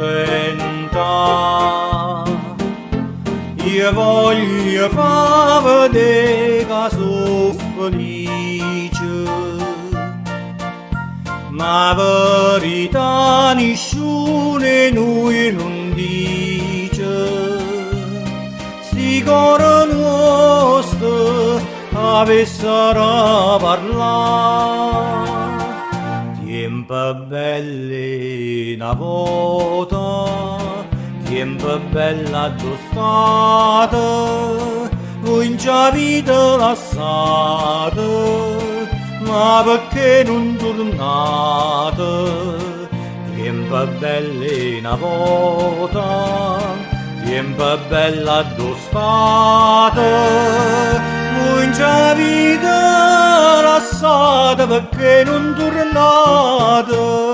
contenta. Io voglio far vedere che sono felice, ma verità nessuno in noi non dice. Sti cuore nostri avessero parlare, tempo belli una volta, tempo bella d'estate, non c'è vita lasciata, ma perché non tornate? Tempo belli una volta, tempo bella d'estate, non c'è vita lasciata perché non tornate?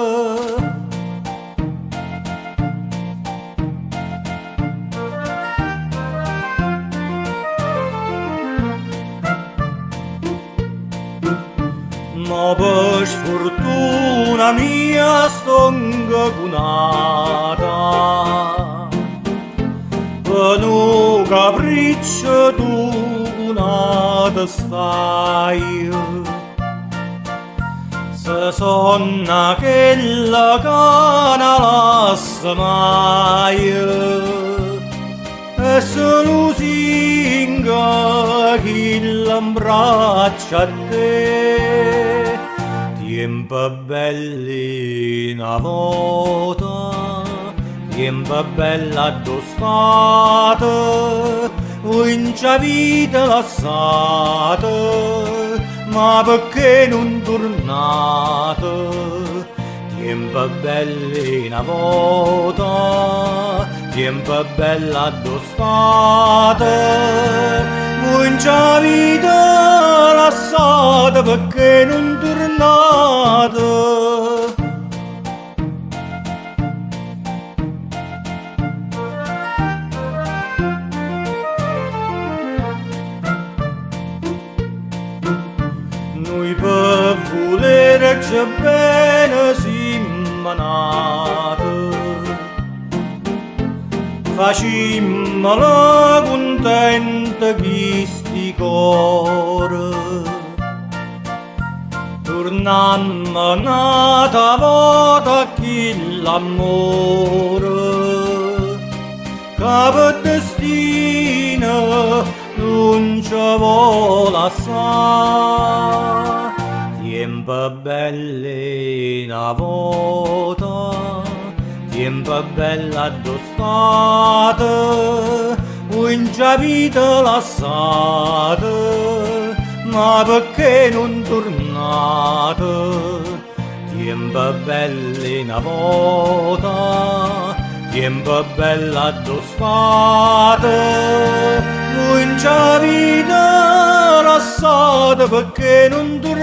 Ma per sfortuna mia sto ingacunata, per un capriccio tu una te stai. Se sonna che la cana lascia mai, e se lusinga chi l'abbraccia a te. Tempo belli una volta, tempo bella d'estate, non c'è vita lasciata, ma perché non tornate? Tempo belli una volta, tempo bella d'estate, non c'è vita lasciata perché non tornate? Noi per volere c'è bene siamo nati, facimmela contenta chi sti cuore, tornammo nata volta chi l'amore, che per destino non ci vuole assai. Tempo belli una volta, tempo bella d'estate, non c'è vita lasciata, ma perché non tornate? Tempo belli una volta, tempo bella d'estate, non c'è vita lasciata perché non tornate?